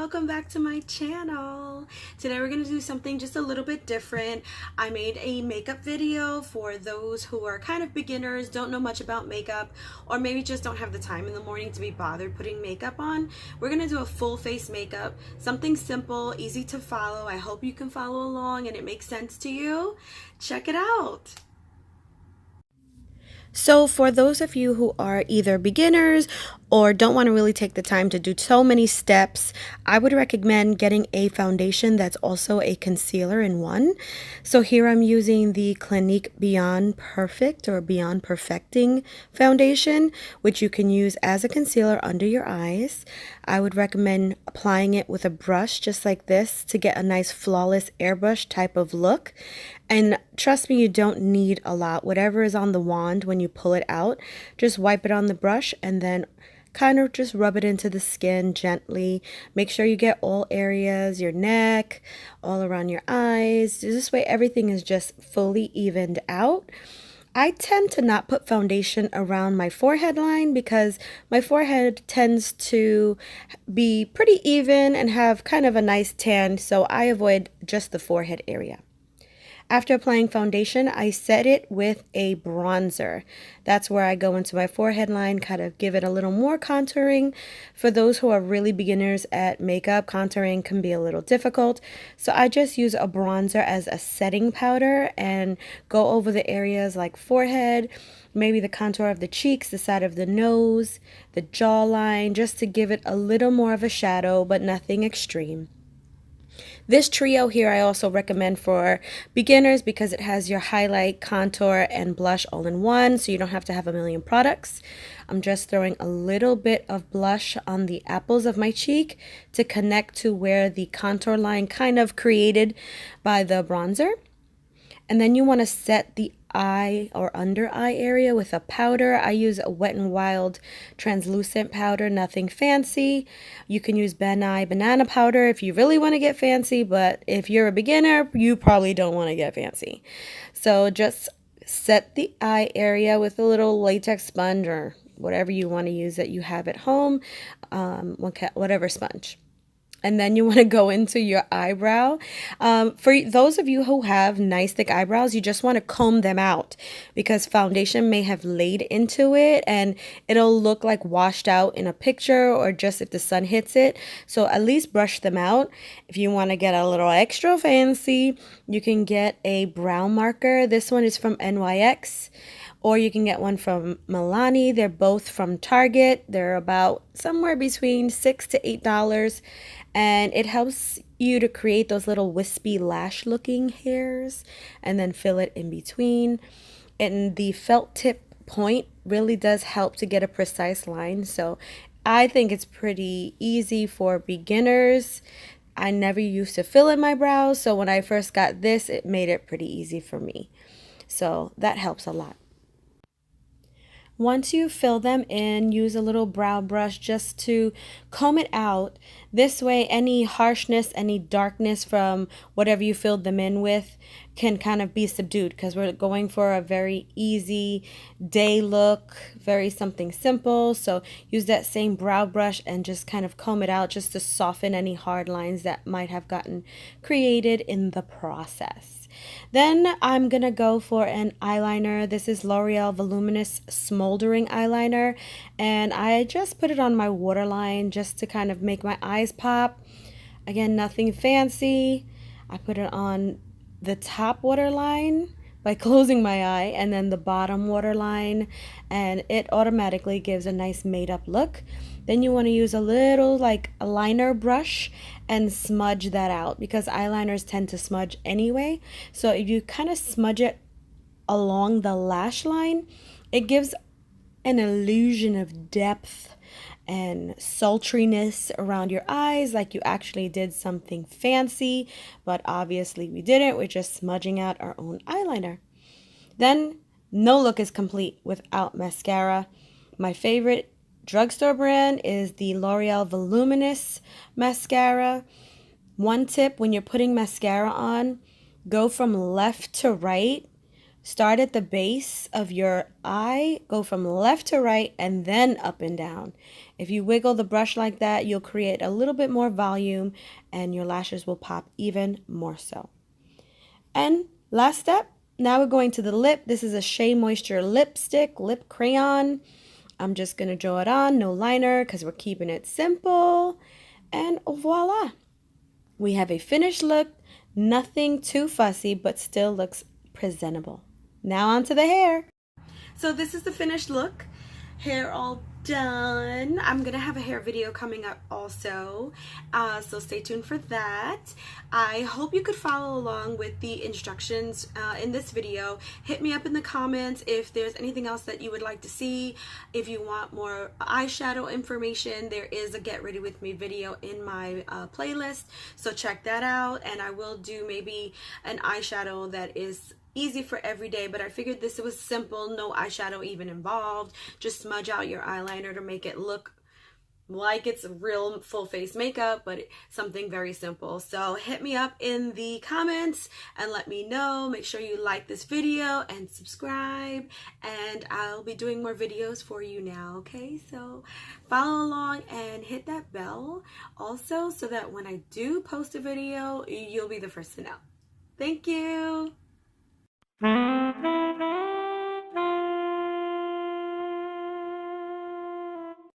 welcome back to my channel. Today we're going to do something just a little bit different. I made a makeup video for those who are kind of beginners, don't know much about makeup, or maybe just don't have the time in the morning to be bothered putting makeup on. We're going to do a full face makeup, something simple, easy to follow. I hope you can follow along and it makes sense to you. Check it out. So for those of you who are either beginners or don't want to really take the time to do so many steps, I would recommend getting a foundation that's also a concealer in one. So here I'm using the Clinique Beyond Perfect or Beyond Perfecting foundation, which you can use as a concealer under your eyes. I would recommend applying it with a brush just like this to get a nice flawless airbrush type of look. And trust me, you don't need a lot. Whatever is on the wand when you pull it out, just wipe it on the brush and then kind of just rub it into the skin gently. Make sure you get all areas, your neck, all around your eyes. This way everything is just fully evened out. I tend to not put foundation around my forehead line because my forehead tends to be pretty even and have kind of a nice tan, so I avoid just the forehead area. After applying foundation, I set it with a bronzer. That's where I go into my forehead line, kind of give it a little more contouring. For those who are really beginners at makeup, contouring can be a little difficult. So I just use a bronzer as a setting powder and go over the areas like forehead, maybe the contour of the cheeks, the side of the nose, the jawline, just to give it a little more of a shadow, but nothing extreme. This trio here I also recommend for beginners because it has your highlight, contour, and blush all in one, so you don't have to have a million products. I'm just throwing a little bit of blush on the apples of my cheek to connect to where the contour line kind of created by the bronzer. And then you want to set the eye or under eye area with a powder. I use a Wet n Wild translucent powder, nothing fancy. You can use Ben Nye banana powder if you really want to get fancy, but if you're a beginner, you probably don't want to get fancy. So just set the eye area with a little latex sponge or whatever you want to use that you have at home, whatever sponge. And then you want to go into your eyebrow. For those of you who have nice thick eyebrows, you just want to comb them out because foundation may have laid into it and it'll look like washed out in a picture or just if the sun hits it. So at least brush them out. If you want to get a little extra fancy, you can get a brow marker. This one is from NYX. Or you can get one from Milani. They're both from Target. They're about somewhere between $6 to $8. And it helps you to create those little wispy lash looking hairs and then fill it in between. And the felt tip point really does help to get a precise line. So I think it's pretty easy for beginners. I never used to fill in my brows. So when I first got this, it made it pretty easy for me. So that helps a lot. Once you fill them in, use a little brow brush just to comb it out. This way, any harshness, any darkness from whatever you filled them in with can kind of be subdued because we're going for a very easy day look, very something simple. So use that same brow brush and just kind of comb it out just to soften any hard lines that might have gotten created in the process. Then I'm going to go for an eyeliner. This is L'Oreal Voluminous Smoldering Eyeliner. And I just put it on my waterline just to kind of make my eyes pop. Again, nothing fancy. I put it on the top waterline by closing my eye and then the bottom waterline. And it automatically gives a nice made up look. Then you want to use a little like a liner brush and smudge that out because eyeliners tend to smudge anyway. So if you kind of smudge it along the lash line, it gives an illusion of depth and sultriness around your eyes, like you actually did something fancy, but obviously we didn't. We're just smudging out our own eyeliner. Then no look is complete without mascara. My favorite drugstore brand is the L'Oreal Voluminous Mascara. One tip when you're putting mascara on, go from left to right Start at the base of your eye, go from left to right, and then up and down. If you wiggle the brush like that, you'll create a little bit more volume and your lashes will pop even more so. And last step, now we're going to the lip. This is a Shea Moisture lipstick, lip crayon. I'm just going to draw it on, no liner, because we're keeping it simple. And voila, we have a finished look. Nothing too fussy, but still looks presentable. Now onto the hair. So this is the finished look. Hair all done. I'm gonna have a hair video coming up also, so stay tuned for that. I hope you could follow along with the instructions in this video. Hit me up in the comments if there's anything else that you would like to see. If you want more eyeshadow information, there is a Get Ready With Me video in my playlist, so check that out. And I will do maybe an eyeshadow that is easy for every day, but I figured this was simple, no eyeshadow even involved. Just smudge out your eyeliner to make it look like it's real full face makeup, but something very simple. So hit me up in the comments and let me know. Make sure you like this video and subscribe, and I'll be doing more videos for you now, okay? So follow along and hit that bell also, so that when I do post a video, you'll be the first to know. Thank you.